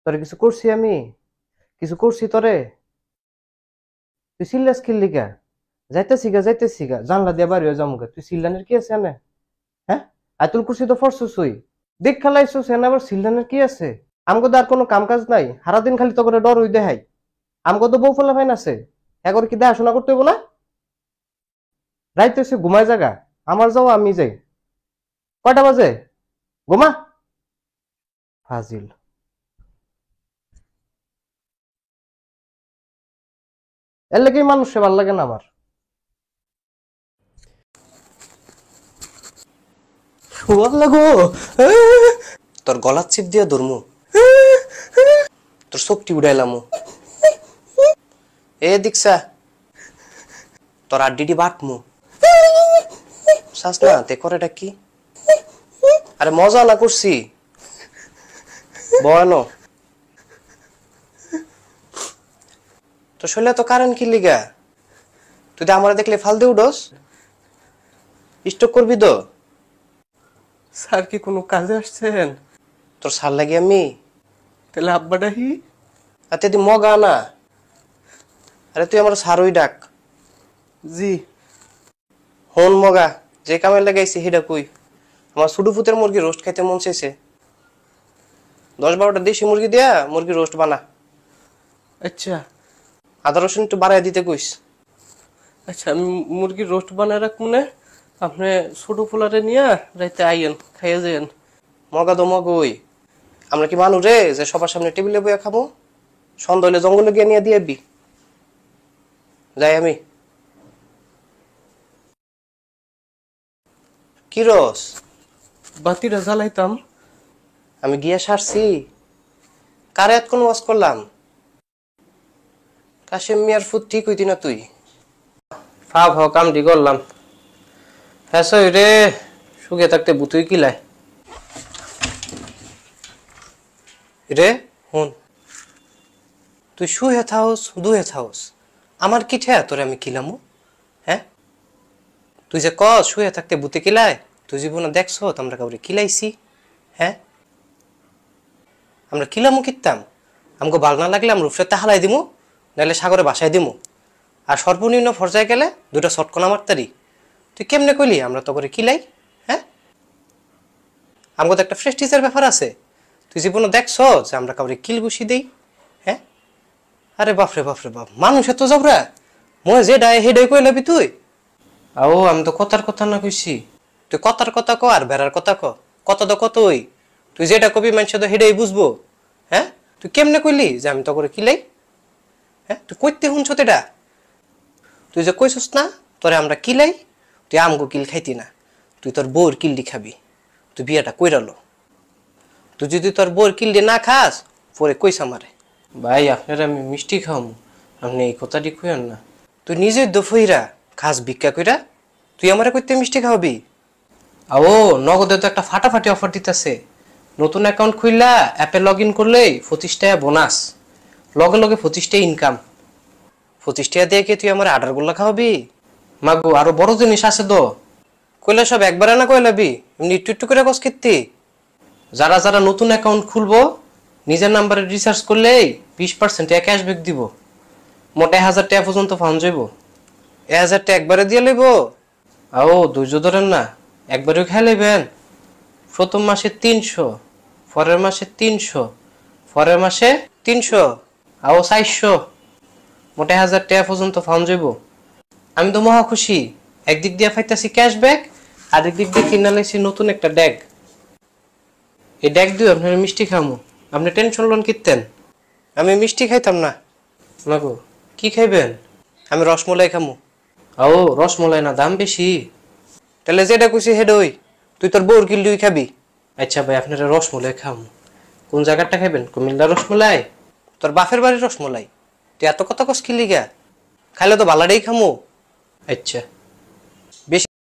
তোরে কিছু করছি আমি? কিছু করছি তোরে? তুই চিল্লাস কিল্লি কা? যাইতেছি গা জানলা দিয়ে বাড়ি হয়ে যামুগা। তুই চিল্লানের কি আছে এনে? হ্যাঁ, আতুল কুরসি তো ফরসুস হই দেখ খেলাইছস এনে, আবার চিল্লানের কি আছে? আমগো তো আর কোনো কাম কাজ নাই, সারাদিন খালি তো করে ডর হই দেখাই। আমগো তো বউ ফেলা ফাইন আছে, একবার কি দেখাশোনা করতে হইব না? রাইতে এসে ঘুমায় জাগা, আমার যাও আমি যাই। কয়টা বাজে? ঘুমা ফাজিল। এর লেগেই মানুষে ভাল লাগে না আমার। লাগো তোর গলার চিপ দিয়ে ধরমু, তোর শক্তি উড়াইলাম। এ দিকসা তোর আড্ডিটি বাটমু শাস না তে করেটা কি? আরে মজা না করছি বয়ানো। তো শৈলে তো কারেন্ট কি লিগা? তুই তো আমার দেখলে ফাল দিয়ে উডস, স্টক করবি তো। স্যার কি কোনো কাজে আসছেন? তোর সার লাগি আমি তাহলে আব্বা ডাহি? আর তেদি মগা না। আরে তুই আমার সারই ডাক। জি। হন মগা, যে কামে লাগাইছি হেডা কই? আমার ছোট ফুতের মুরগি রোস্ট খাইতে মন চাইছে। 10-12টা দেশি মুরগি দিয়া মুরগি রোস্ট বানা। আচ্ছা আদা রসুন একটু বাড়াই দিতে কইস। আচ্ছা, আমি মুরগির রোস্ট বানায় রাখবো না, আপনি ছোট পোলারে নিয়ে রাইতে আইয়েন, খাইয়ে যাইয়েন। মগা তো মগই, আমরা কি মানুষ রে যে সবার সামনে টেবিলে বইয়া খাবো? সন্ধ্যা হইলে জঙ্গলে গিয়ে নিয়ে দিয়ে আবি। যাই আমি। কি রস? বাতিটা জ্বালাইতাম। আমি গিয়া সারছি, কারে এত কোন ওয়াজ করলাম? কাশেম মিয়ার ফুট ঠিক হইতি না তুই? ফা ভাও কাম দি করলাম। হ্যাঁ সই রে, সুখে থাকতে বুতুই কিলায় রে। হুন, তুই শুয়ে থাওস দুয়ে থাওস, আমার কি ঠেয়া তোরে আমি কিলামু? হ্যাঁ, তুই যে ক শুয়ে থাকতে বুতে কিলায়, তুই জীবনে দেখছ আমরা কাউরে কিলাইছি? হ্যাঁ, আমরা কিলামু কিতাম? আমাকে ভাল না লাগলে আমরা রুফে হালাই দিমু, নাহলে সাগরে বাসায় দিমু। আর সর্বনিম্ন পর্যায়ে গেলে দুটা শটকনা মারতারি। তুই কেমনে কইলি আমরা তো করে কিলাই? হ্যাঁ, আমাকে তো একটা প্রেস্টিজের ব্যাপার আছে। তুই জীবনে দেখছ যে আমরা কাউরে কিল ঘুষি দেই? হ্যাঁ, আরে বাপরে বাপরে বাপ, মানুষ এত যাবরা মনে যে ডায় হে ডাই কইলাবি তুই? আও আমি তো কথার কথা না কইছি, তুই কথার কথা ক আর বেড়ার কথা ক, কত তো কতই। তুই যেটা কবি মানুষ তো হেডাই বুঝবো। হ্যাঁ, তুই কেমনে কইলি যে আমি তো করে কিলাই? হ্যাঁ, তুই কইতে শুনছ তেটা? তুই যে কইছস না তোরে আমরা কিলাই, তুই আমগো কিল খাইতি না, তুই তোর বউর কিলডি খাবি। তুই বিয়াটা কইরালো, তুই যদি তোর বউর কিলডি না খাস পরে কইস আমারে। ভাই আপনারা আমি মিষ্টি খাওয়াম, আপনি এই কথাটি কইন না। তুই নিজে দফইরা খাস ভিক্ষা কইরা, তুই আমারে কইতে মিষ্টি খাওয়াবি? আও নগদে তো একটা ফাটাফাটি অফার দিতেছে। নতুন অ্যাকাউন্ট খুললা অ্যাপে লগ ইন করলেই 25 টাকা বোনাস, লগে লগে 25 টাকা ইনকাম। 25 টাকা দিয়ে কি তুই আমার আডার গোল্লা খাওয়াবি? মাগো আরো বড় জিনিস আছে তো। কইলা সব একবারে না কইলাবি, এমনি একটু একটু করে কস কীর্তি। যারা যারা নতুন অ্যাকাউন্ট খুলবো নিজের নাম্বারে রিচার্জ করলেই 20% ক্যাশব্যাক দিব। মোটা 1000 টাকা পর্যন্ত ফান্ড যাইব। 1000 টাকা একবারে দিয়ে লইব? আও ধৈর্য ধরেন না, একবারেও খেয়ে লইবেন। প্রথম মাসে 300, পরের মাসে 300, পরের মাসে 300, আও 400, মোটা 1000 টাকা পর্যন্ত ফান্ড যাইব। আমি তো মহা খুশি, একদিক দিয়ে পাইতাছি ক্যাশব্যাক, আরেক দিক দিয়ে কিনা লাইছি নতুন একটা ড্যাগ। এই ড্যাগ দিয়ে আপনার মিষ্টি খামু, আপনি টেনশন লন কিতেন। আমি মিষ্টি খাইতাম না। মাগো কি খাইবেন? আমি রসমলাই খামু। ও রসমলাই না, দাম বেশি। তাহলে যেটা কইছি হেডই, তুই তোর বউর কিল দুই খাবি। আচ্ছা ভাই আপনারা রসমলাই খামু। কোন জায়গাটা খাইবেন? কুমিল্লা রসমলাই? তোর বাপের বাড়ির রসমলাই? তুই এত কথা কস কি লিগা? খাইলে তো বালাডাই খামু। আচ্ছা।